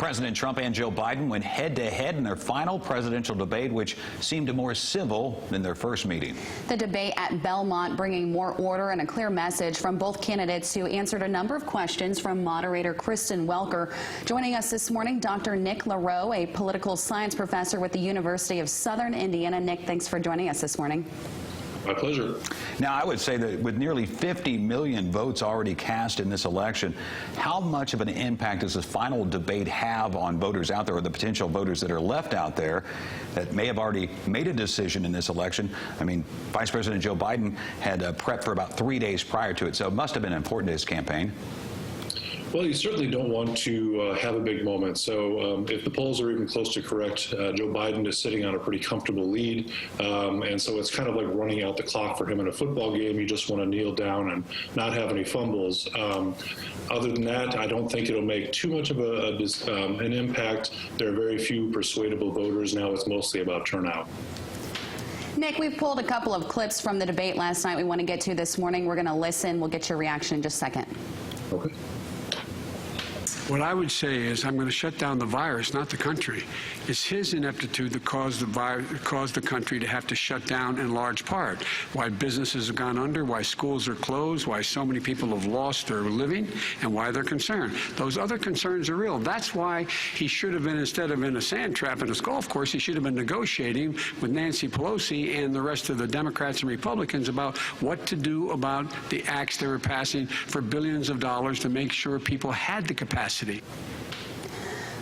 President Trump and Joe Biden went head-to-head in their final presidential debate, which seemed more civil than their first meeting. The debate at Belmont bringing more order and a clear message from both candidates, who answered a number of questions from moderator Kristen Welker. Joining us this morning, Dr. Nick LaRoe, a political science professor with the University of Southern Indiana. Nick, thanks for joining us this morning. My pleasure. Now, I would say that with nearly 50 million votes already cast in this election, how much of an impact does this final debate have on voters out there, or the potential voters that are left out there that may have already made a decision in this election? I mean, Vice President Joe Biden had prepped for about 3 days prior to it, so it must have been important to his campaign. Well, you certainly don't want to have a big moment. So if the polls are even close to correct, Joe Biden is sitting on a pretty comfortable lead. And so it's kind of like running out the clock for him in a football game. You just want to kneel down and not have any fumbles. Other than that, I don't think it'll make too much of an impact. There are very few persuadable voters. Now it's mostly about turnout. Nick, we've pulled a couple of clips from the debate last night we want to get to this morning. We're going to listen. We'll get your reaction in just a second. Okay. What I would say is I'm going to shut down the virus, not the country. It's his ineptitude that caused the country to have to shut down in large part. Why businesses have gone under, why schools are closed, why so many people have lost their living, and why they're concerned. Those other concerns are real. That's why he should have been, instead of in a sand trap in a golf course, he should have been negotiating with Nancy Pelosi and the rest of the Democrats and Republicans about what to do about the acts they were passing for billions of dollars to make sure people had the capacity.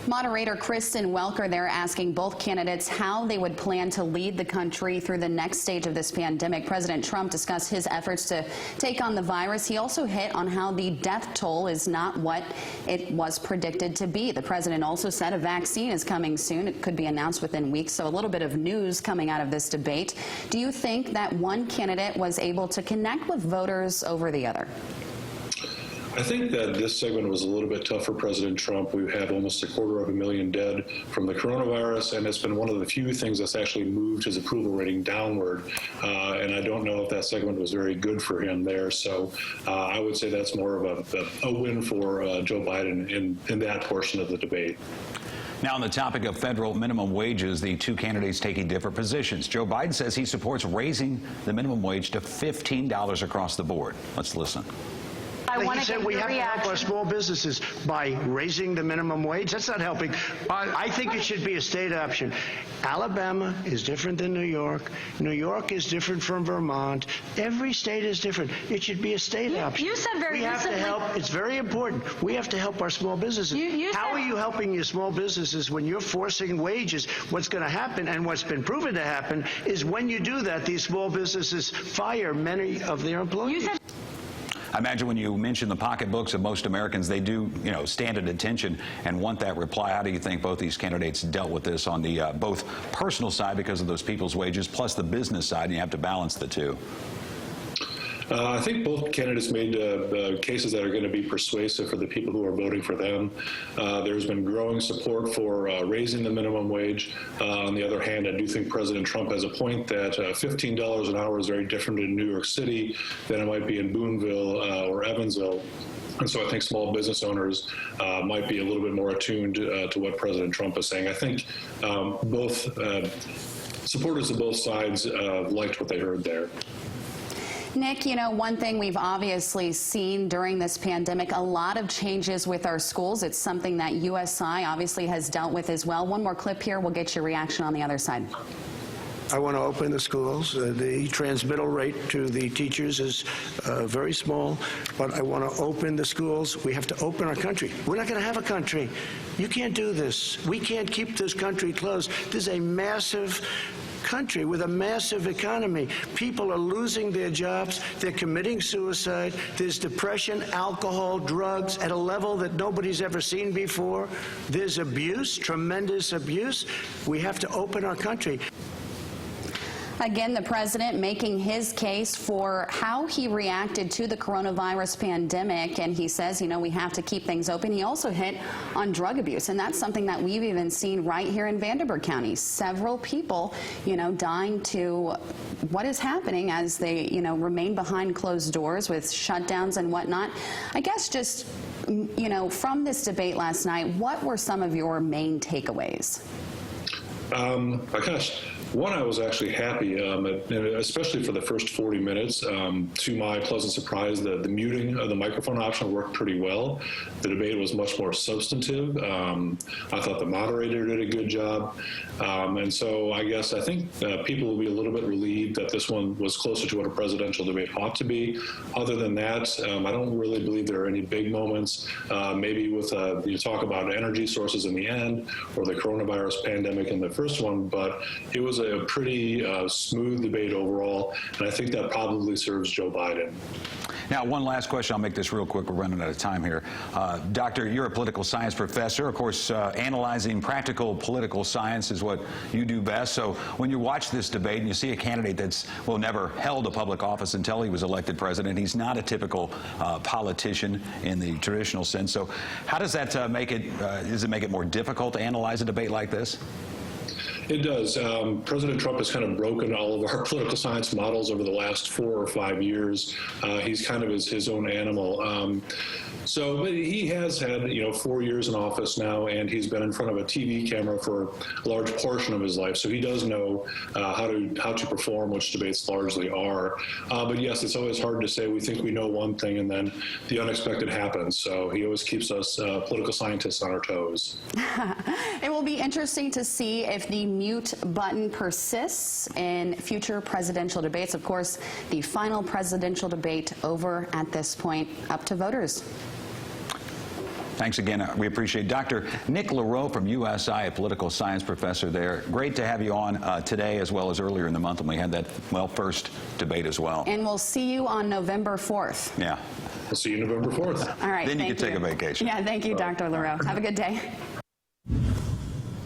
Moderator Kristen Welker there asking both candidates how they would plan to lead the country through the next stage of this pandemic. President Trump discussed his efforts to take on the virus. He also hit on how the death toll is not what it was predicted to be. The president also said a vaccine is coming soon. It could be announced within weeks. So a little bit of news coming out of this debate. Do you think that one candidate was able to connect with voters over the other? I think that this segment was a little bit tough for President Trump. We've had almost 250,000 dead from the coronavirus, and it's been one of the few things that's actually moved his approval rating downward. And I don't know if that segment was very good for him there. So I would say that's more of a win for Joe Biden in that portion of the debate. Now, on the topic of federal minimum wages, the two candidates taking different positions. Joe Biden says he supports raising the minimum wage to $15 across the board. Let's listen. He said we have to help our small businesses by raising the minimum wage. That's not helping. I think it should be a state option. Alabama is different than New York. New York is different from Vermont. Every state is different. It should be a state option. You said very We have to help. It's very important. We have to help our small businesses. How are you helping your small businesses when you're forcing wages? What's going to happen, and what's been proven to happen, is when you do that, these small businesses fire many of their employees. I imagine when you mention the pocketbooks of most Americans, they do, stand at attention and want that reply. How do you think both these candidates dealt with this on the both personal side because of those people's wages, plus the business side, and you have to balance the two? I think both candidates made cases that are going to be persuasive for the people who are voting for them. There's been growing support for raising the minimum wage. On the other hand, I do think President Trump has a point that $15 an hour is very different in New York City than it might be in Boonville or Evansville. And so I think small business owners might be a little bit more attuned to what President Trump is saying. I think both supporters of both sides liked what they heard there. Nick, one thing we've obviously seen during this pandemic, a lot of changes with our schools. It's something that USI obviously has dealt with as well. One more clip here. We'll get your reaction on the other side. I want to open the schools. The transmittal rate to the teachers is very small, but I want to open the schools. We have to open our country. We're not going to have a country. You can't do this. We can't keep this country closed. This is a massive country with a massive economy. People are losing their jobs. They're committing suicide. There's depression, alcohol, drugs at a level that nobody's ever seen before. There's abuse, tremendous abuse. We have to open our country. Again, the president making his case for how he reacted to the coronavirus pandemic, and he says, we have to keep things open. He also hit on drug abuse, and that's something that we've even seen right here in Vanderburgh County. Several people, dying to what is happening as they, remain behind closed doors with shutdowns and whatnot. I guess just you know, from this debate last night, what were some of your main takeaways? Gosh, one, I was actually happy, especially for the first 40 minutes. To my pleasant surprise, the muting of the microphone option worked pretty well. The debate was much more substantive. I thought the moderator did a good job. And so I think people will be a little bit relieved that this one was closer to what a presidential debate ought to be. Other than that, I don't really believe there are any big moments. Maybe with you talk about energy sources in the end or the coronavirus pandemic in the first one, but it was a pretty smooth debate overall, and I think that probably serves Joe Biden. Now, one last question. I'll make this real quick. We're running out of time here. Doctor, you're a political science professor. Of course, analyzing practical political science is what you do best. So when you watch this debate and you see a candidate that's, well, never held a public office until he was elected president, he's not a typical politician in the traditional sense. So how does that make it, does it make it more difficult to analyze a debate like this? It does. President Trump has kind of broken all of our political science models over the last 4 or 5 years. He's kind of his own animal. So he has had, 4 years in office now, and he's been in front of a TV camera for a large portion of his life. So he does know how to perform, which debates largely are. But yes, it's always hard to say we think we know one thing and then the unexpected happens. So he always keeps us political scientists on our toes. It will be interesting to see if the mute button persists in future presidential debates. Of course, the final presidential debate over at this point, up to voters. Thanks again. We appreciate Dr. Nick LaRoe from USI, a political science professor there. Great to have you on today as well as earlier in the month when we had that, first debate as well. And we'll see you on November 4th. Yeah. We'll see you November 4th. All right. Then you can take a vacation. Yeah, thank you, Dr. LaRoe. Have a good day.